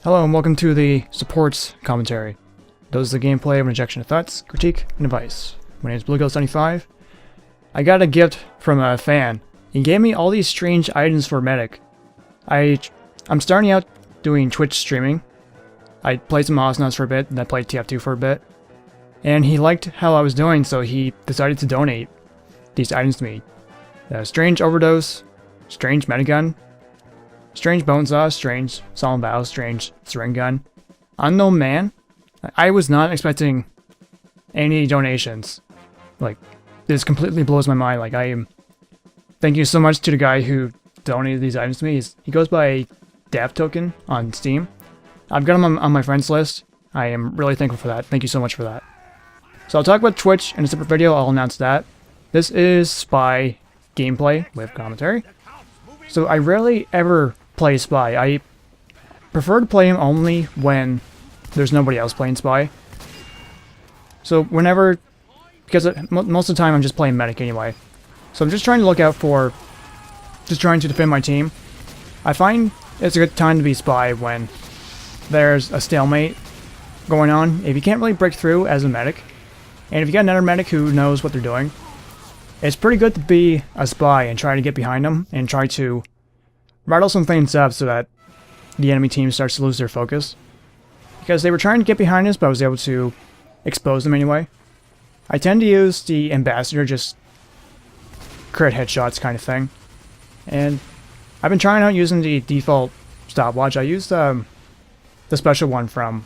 Hello and welcome to the Supports Commentary. Those are the gameplay of an injection of thoughts, critique, and advice. My name is BlueGhost75. I got a gift from a fan. He gave me all these strange items for Medic. I'm starting out doing Twitch streaming. I played some Osnuts for a bit, and I played TF2 for a bit. And he liked how I was doing, so he decided to donate these items to me. Strange Overdose, Strange Medigun, Strange Bone Saw, Strange Solemn Vow, Strange Syringe Gun, Unknown Man. I was not expecting any donations. Like, this completely blows my mind. Like, thank you so much to the guy who donated these items to me. He goes by Dev Token on Steam. I've got him on my friends list. I am really thankful for that. Thank you so much for that. So I'll talk about Twitch in a separate video. I'll announce that. This is Spy gameplay with commentary. So I rarely ever play Spy. I prefer to play him only when there's nobody else playing Spy. So whenever, because most of the time I'm just playing Medic anyway. So I'm just trying to look out for, just trying to defend my team. I find it's a good time to be Spy when there's a stalemate going on. If you can't really break through as a Medic, and if you got another Medic who knows what they're doing, it's pretty good to be a Spy and try to get behind them and try to rattle some things up so that the enemy team starts to lose their focus. Because they were trying to get behind us, but I was able to expose them anyway. I tend to use the Ambassador, just crit headshots kind of thing. And I've been trying out using the default stopwatch. I used the special one from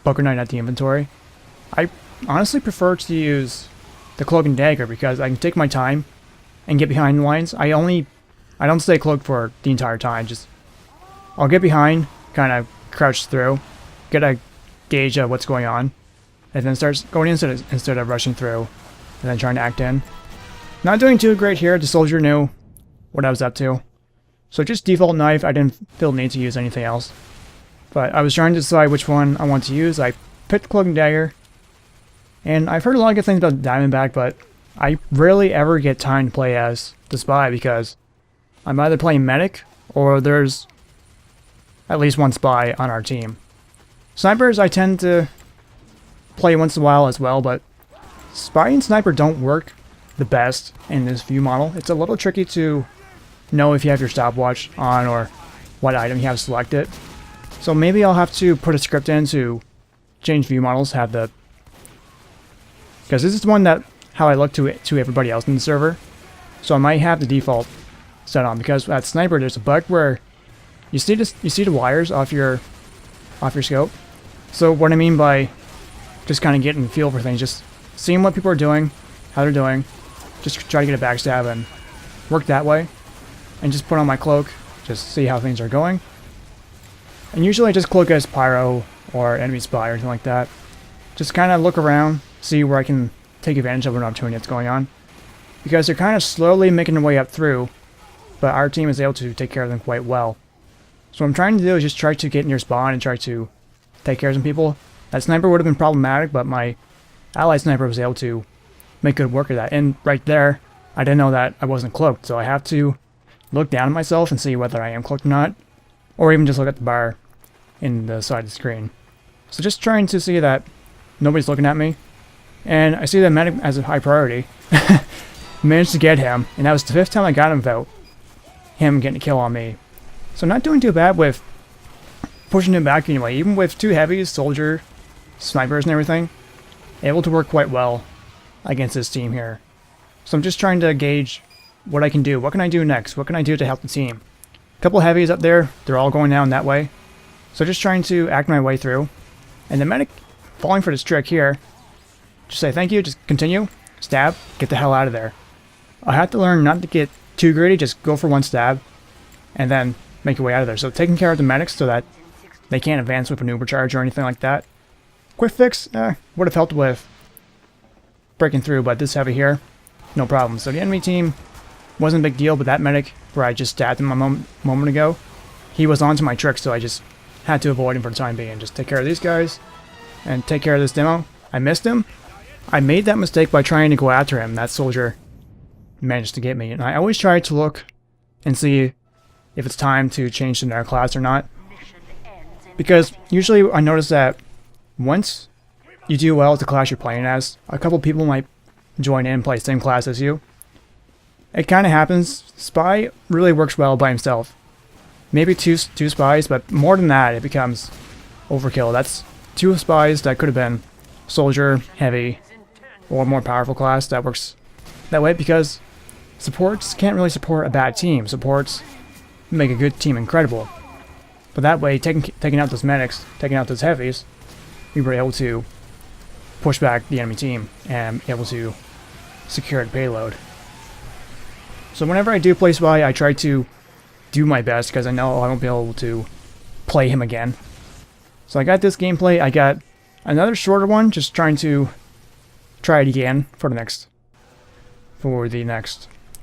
Poker Night at the Inventory. I honestly prefer to use the Cloak and Dagger because I can take my time and get behind the lines. I don't stay cloaked for the entire time. I'll get behind, kind of crouch through, get a gauge of what's going on, and then start going instead of rushing through, and then trying to act in. Not doing too great here. The soldier knew what I was up to, so just default knife. I didn't feel the need to use anything else, but I was trying to decide which one I want to use. I picked Cloak and Dagger, and I've heard a lot of good things about Diamondback, but I rarely ever get time to play as the Spy because I'm either playing Medic or there's at least one Spy on our team. Snipers I tend to play once in a while as well, but Spy and Sniper don't work the best in this view model. It's a little tricky to know if you have your stopwatch on or what item you have selected. So maybe I'll have to put a script in to change view models, because this is one that how I look to everybody else in the server. So I might have the default set on, because at Sniper there's a bug where you see the wires off your scope. So what I mean by just kind of getting a feel for things, just seeing what people are doing, how they're doing, just try to get a backstab and work that way, and just put on my cloak, just see how things are going. And usually I just cloak as Pyro or Enemy Spy or anything like that. Just kind of look around, see where I can take advantage of an opportunity that's going on, because they're kind of slowly making their way up through, but our team is able to take care of them quite well. So what I'm trying to do is just try to get near spawn and try to take care of some people. That sniper would have been problematic, but my allied sniper was able to make good work of that. And right there, I didn't know that I wasn't cloaked, so I have to look down at myself and see whether I am cloaked or not, or even just look at the bar in the side of the screen. So just trying to see that nobody's looking at me. And I see that Medic as a high priority. Managed to get him, and that was the 5th time I got him without him getting a kill on me. So not doing too bad with pushing him back anyway. Even with 2 heavies, soldier, snipers and everything, able to work quite well against this team here. So I'm just trying to gauge what I can do. What can I do next? What can I do to help the team? A couple heavies up there, they're all going down that way. So just trying to act my way through. And the Medic falling for this trick here. Just say thank you, just continue, stab, get the hell out of there. I have to learn not to get too greedy, just go for one stab, and then make your way out of there. So taking care of the medics so that they can't advance with an uber charge or anything like that. Quick fix, would have helped with breaking through, but this heavy here, no problem. So the enemy team wasn't a big deal, but that medic, where I just stabbed him a moment ago, he was onto my trick, so I just had to avoid him for the time being. Just take care of these guys, and take care of this demo. I missed him. I made that mistake by trying to go after him. That soldier managed to get me, and I always try to look and see if it's time to change to another class or not. Because usually I notice that once you do well with the class you're playing as, a couple people might join in and play the same class as you. It kind of happens. Spy really works well by himself. Maybe two spies, but more than that, it becomes overkill. That's 2 spies that could have been soldier, heavy, or more powerful class. That works that way because supports can't really support a bad team. Supports make a good team incredible. But that way, taking out those medics, taking out those heavies, we were able to push back the enemy team and able to secure the payload. So whenever I do play Spy, I try to do my best because I know I won't be able to play him again. So I got this gameplay. I got another shorter one, just trying to try it again for the next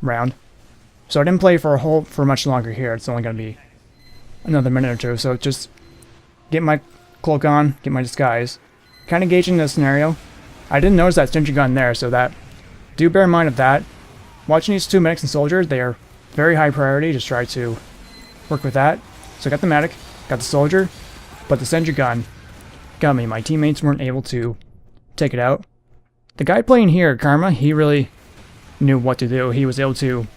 round. So I didn't play for much longer here. It's only going to be another minute or two. So just get my cloak on, get my disguise, kind of gauging the scenario. I didn't notice that sentry gun there, so that do bear in mind of that. Watching these 2 medics and soldiers, they are very high priority. Just try to work with that. So I got the medic, got the soldier, but the sentry gun got me. My teammates weren't able to take it out. The guy playing here, Karma, he really knew what to do. He was able to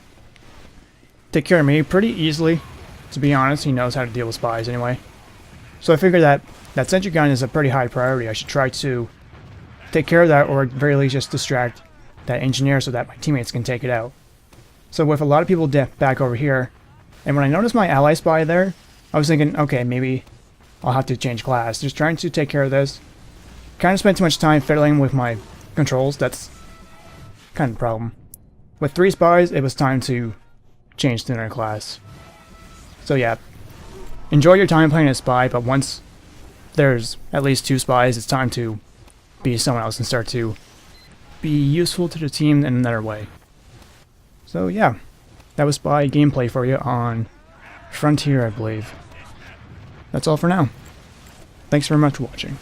take care of me pretty easily. To be honest, he knows how to deal with spies anyway. So I figured that that sentry gun is a pretty high priority. I should try to take care of that, or at the very least just distract that engineer so that my teammates can take it out. So with a lot of people back over here, and when I noticed my ally spy there, I was thinking, okay, maybe I'll have to change class. Just trying to take care of this. Kind of spent too much time fiddling with my controls. That's kind of the problem. With 3 spies, it was time to change to another class. So yeah, enjoy your time playing as Spy, but once there's at least 2 spies, it's time to be someone else and start to be useful to the team in another way. So yeah, that was Spy gameplay for you on Frontier, I believe. That's all for now. Thanks very much for watching.